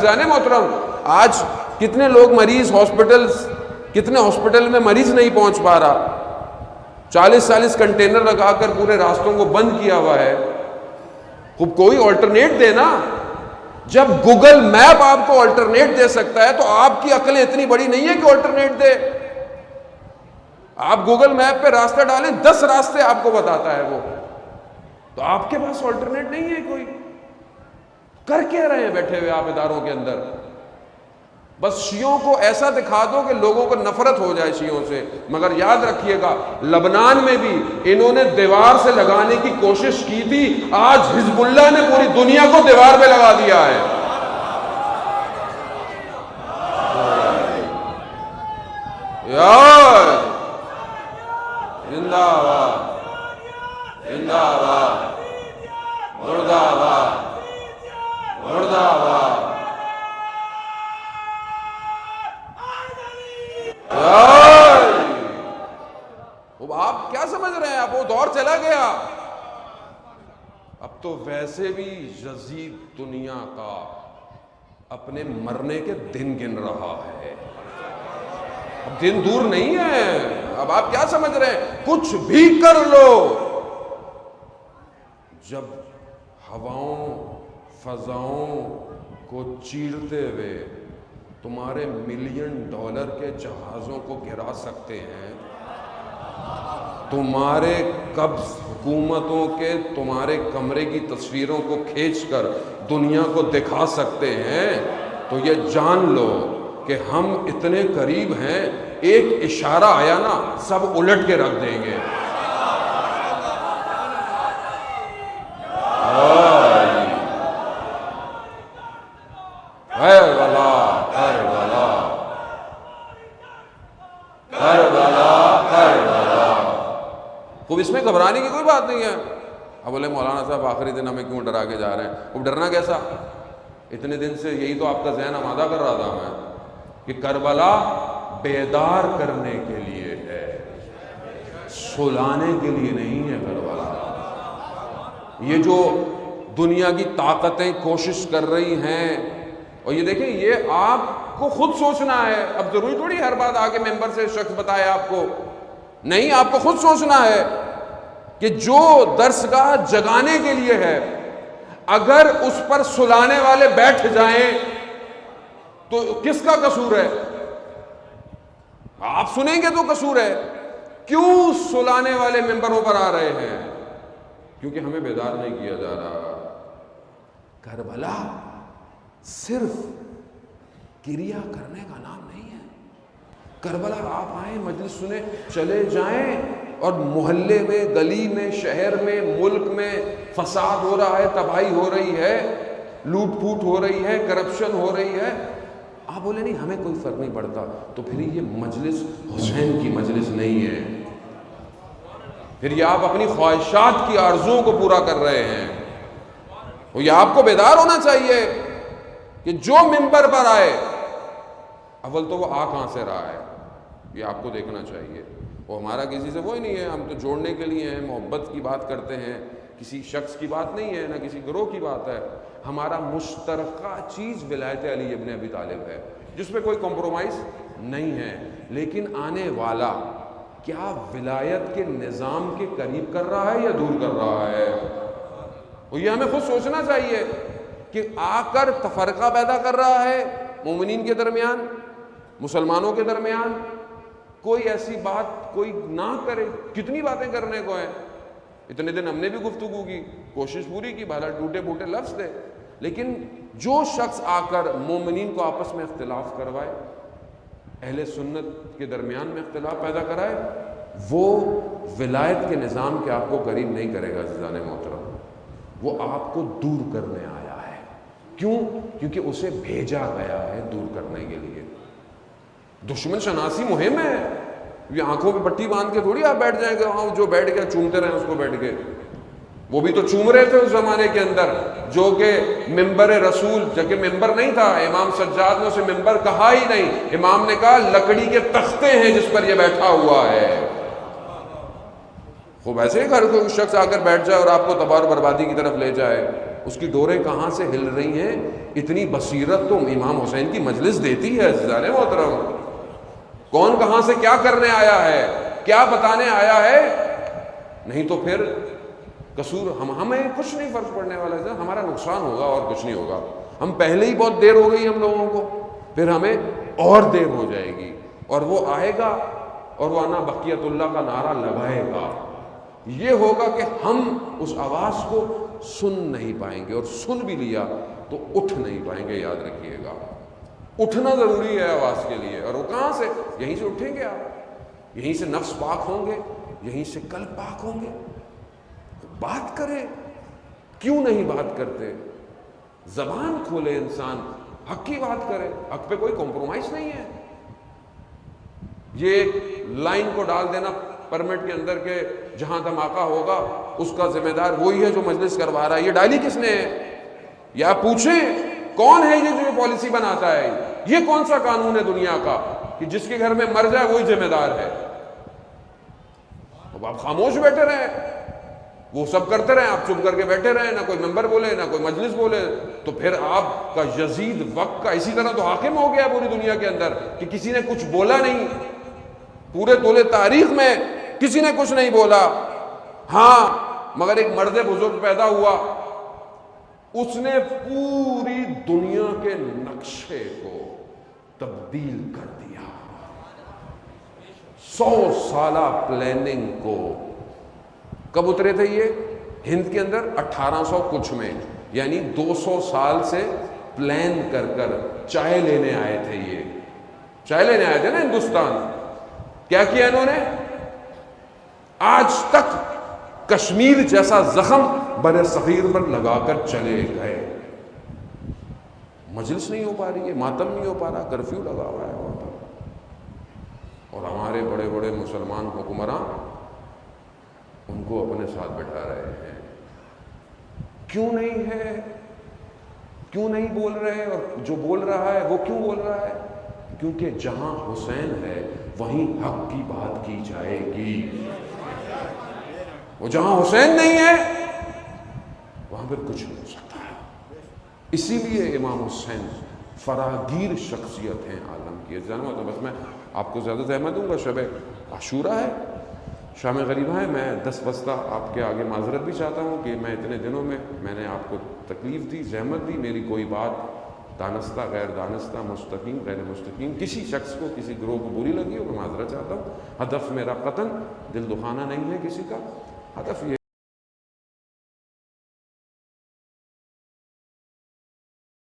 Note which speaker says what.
Speaker 1: جانے محترم آج کتنے لوگ مریض کتنے ہاسپٹل میں مریض نہیں پہنچ پا رہا، 40 کنٹینر لگا کر پورے راستوں کو بند کیا ہوا ہے. خوب کوئی آلٹرنیٹ دے نا. جب گوگل میپ آپ کو آلٹرنیٹ دے سکتا ہے تو آپ کی عقلیں اتنی بڑی نہیں ہے کہ آلٹرنیٹ دے. آپ گوگل میپ پہ راستہ ڈالیں 10 راستے آپ کو بتاتا ہے وہ، تو آپ کے پاس آلٹرنیٹ نہیں ہے کوئی. کر کیا رہے ہیں بیٹھے ہوئے آپ اداروں کے اندر؟ بس شیعوں کو ایسا دکھا دو کہ لوگوں کو نفرت ہو جائے شیعوں سے. مگر یاد رکھیے گا لبنان میں بھی انہوں نے دیوار سے لگانے کی کوشش کی تھی، آج حزب اللہ نے پوری دنیا کو دیوار پہ لگا دیا ہے. یار زندہ باد، زندہ باد، مردہ آباد، مردہ آباد. آپ کیا سمجھ رہے ہیں؟ اب وہ دور چلا گیا. اب تو ویسے بھی یزید دنیا کا اپنے مرنے کے دن گن رہا ہے، اب دن دور نہیں ہے. اب آپ کیا سمجھ رہے ہیں؟ کچھ بھی کر لو. جب ہواؤں فضاؤں کو چیرتے ہوئے تمہارے $1,000,000 کے جہازوں کو گرا سکتے ہیں، تمہارے قبض حکومتوں کے تمہارے کمرے کی تصویروں کو کھینچ کر دنیا کو دکھا سکتے ہیں، تو یہ جان لو کہ ہم اتنے قریب ہیں، ایک اشارہ آیا نا سب الٹ کے رکھ دیں گے. خوب اس میں گھبرانے کی کوئی بات نہیں ہے. اب بولے مولانا صاحب آخری دن ہمیں کیوں ڈرا کے جا رہے ہیں؟ خوب ڈرنا کیسا؟ اتنے دن سے یہی تو آپ کا ذہن آمادہ کر رہا تھا میں کہ کربلا بیدار کرنے کے لیے ہے، سلانے کے لیے نہیں ہے. کربلا یہ جو دنیا کی طاقتیں کوشش کر رہی ہیں، اور یہ دیکھیں یہ آپ کو خود سوچنا ہے. اب ضروری تھوڑی ہر بات آگے ممبر سے شخص بتائے آپ کو، نہیں، آپ کو خود سوچنا ہے کہ جو درسگاہ جگانے کے لیے ہے اگر اس پر سلانے والے بیٹھ جائیں تو کس کا قصور ہے؟ آپ سنیں گے تو قصور ہے. کیوں سلانے والے ممبروں پر آ رہے ہیں؟ کیونکہ ہمیں بیدار نہیں کیا جا رہا. کربلا صرف کریا کرنے کا نام نہیں ہے. کربلا آپ آئیں، مجلس سنیں، چلے جائیں، اور محلے میں، گلی میں، شہر میں، ملک میں فساد ہو رہا ہے، تباہی ہو رہی ہے، لوٹ پھوٹ ہو رہی ہے، کرپشن ہو رہی ہے. آپ بولے نہیں ہمیں کوئی فرق نہیں پڑتا، تو پھر یہ مجلس حسین کی مجلس نہیں ہے. پھر یہ آپ اپنی خواہشات کی آرزوؤں کو پورا کر رہے ہیں. اور یہ آپ کو بیدار ہونا چاہیے کہ جو ممبر پر آئے اول تو وہ آ کہاں سے رہا ہے، یہ آپ کو دیکھنا چاہیے. وہ ہمارا کسی سے وہی نہیں ہے، ہم تو جوڑنے کے لیے ہیں، محبت کی بات کرتے ہیں، کسی شخص کی بات نہیں ہے، نہ کسی گروہ کی بات ہے. ہمارا مشترکہ چیز ولایت علی ابن ابی طالب ہے، جس پہ کوئی کمپرومائز نہیں ہے. لیکن آنے والا کیا ولایت کے نظام کے قریب کر رہا ہے یا دور کر رہا ہے؟ اور یہ ہمیں خود سوچنا چاہیے کہ آ کر تفرقہ پیدا کر رہا ہے مومنین کے درمیان، مسلمانوں کے درمیان. کوئی ایسی بات کوئی نہ کرے. کتنی باتیں کرنے کو ہیں. اتنے دن ہم نے بھی گفتگو کی، کوشش پوری کی، بہرحال ٹوٹے پھوٹے لفظ تھے، لیکن جو شخص آ کر مومنین کو آپس میں اختلاف کروائے، اہل سنت کے درمیان میں اختلاف پیدا کرائے، وہ ولایت کے نظام کے آپ کو قریب نہیں کرے گا. عزیزان محترم، وہ آپ کو دور کرنے آیا ہے. کیوں؟ کیونکہ اسے بھیجا گیا ہے دور کرنے کے لیے. دشمن شناسی مہم ہے. یہ آنکھوں پہ پٹی باندھ کے تھوڑی آپ بیٹھ جائیں گے، ہاں جو بیٹھ گیا چومتے رہیں اس کو بیٹھ کے. وہ بھی تو چوم رہے تھے اس زمانے کے اندر، جو کہ ممبر رسول، جبکہ ممبر نہیں تھا، امام سجاد نے اسے ممبر کہا ہی نہیں. امام نے کہا لکڑی کے تختے ہیں جس پر یہ بیٹھا ہوا ہے. خوب ایسے ہی گھر کوئی شخص آ کر بیٹھ جائے اور آپ کو تباہ و بربادی کی طرف لے جائے. اس کی ڈوریں کہاں سے ہل رہی ہیں؟ اتنی بصیرت تو امام حسین کی مجلس دیتی ہے عزیزان محترم. کون کہاں سے کیا کرنے آیا ہے، کیا بتانے آیا ہے. نہیں تو پھر قصور ہمیں کچھ نہیں فرق پڑنے والا ہے، ہمارا نقصان ہوگا اور کچھ نہیں ہوگا. ہم پہلے ہی بہت دیر ہو گئی ہم لوگوں کو، پھر ہمیں اور دیر ہو جائے گی. اور وہ آئے گا اور وہ انا بقیت اللہ کا نعرہ لگائے گا. یہ ہوگا کہ ہم اس آواز کو سن نہیں پائیں گے، اور سن بھی لیا تو اٹھ نہیں پائیں گے. یاد رکھیے گا، اٹھنا ضروری ہے آواز کے لیے. اور وہ کہاں سے؟ یہیں سے اٹھیں گے آپ، یہیں سے نفس پاک ہوں گے، یہیں سے قلب پاک ہوں گے. بات کرے، کیوں نہیں بات کرتے؟ زبان کھولے، انسان حق کی بات کرے. حق پہ کوئی کمپرومائز نہیں ہے. یہ لائن کو ڈال دینا پرمٹ کے اندر کہ جہاں دھماکہ ہوگا اس کا ذمہ دار وہی ہے جو مجلس کروا رہا ہے، یہ ڈالی کس نے ہے؟ یا پوچھیں کون ہے یہ جو پالیسی بناتا ہے؟ یہ کون سا قانون ہے دنیا کا کہ جس کے گھر میں مر جائے وہی ذمہ دار ہے؟ اب آپ خاموش بیٹھے رہیں، وہ سب کرتے رہیں، آپ چپ کر کے بیٹھے رہیں، نہ کوئی ممبر بولے نہ کوئی مجلس بولے، تو پھر آپ کا یزید وقت کا اسی طرح تو حاکم ہو گیا پوری دنیا کے اندر کہ کسی نے کچھ بولا نہیں. پورے طول تاریخ میں کسی نے کچھ نہیں بولا. ہاں مگر ایک مرد بزرگ پیدا ہوا، اس نے پوری دنیا کے نقشے کو تبدیل کر دیا. 100 سالہ پلاننگ کو. کب اترے تھے یہ؟ ہند کے اندر 1800 کچھ میں، یعنی 200 سال سے پلان کر کر چائے لینے آئے تھے. یہ چائے لینے آئے تھے نا ہندوستان. کیا کیا انہوں نے؟ آج تک کشمیر جیسا زخم بر صغیر پر لگا کر چلے گئے. مجلس نہیں ہو پا رہی ہے، ماتم نہیں ہو پا رہا، کرفیو لگا ہوا ہے وہاں پر. اور ہمارے بڑے بڑے مسلمان حکمراں ان کو اپنے ساتھ بٹھا رہے ہیں. کیوں نہیں ہے؟ کیوں نہیں بول رہے؟ اور جو بول رہا ہے وہ کیوں بول رہا ہے؟ کیونکہ جہاں حسین ہے وہیں حق کی بات کی جائے گی. وہ جہاں حسین نہیں ہے وہاں پر کچھ نہیں ہو سکتا ہے. اسی لیے امام حسین فراگیر شخصیت ہیں عالم کی. جانو تو بس میں آپ کو زیادہ زحمت دوں گا. شب عاشورہ ہے، شام غریبہ ہے. میں 10 بستہ آپ کے آگے معذرت بھی چاہتا ہوں کہ میں اتنے دنوں میں نے آپ کو تکلیف دی، زحمت دی. میری کوئی بات دانستہ غیر دانستہ، مستقیم غیر مستقیم، کسی شخص کو کسی گروہ کو بری لگی ہو، میں معذرت چاہتا ہوں. ہدف میرا قطعاً دل دکھانا نہیں ہے کسی کا. ہدف یہ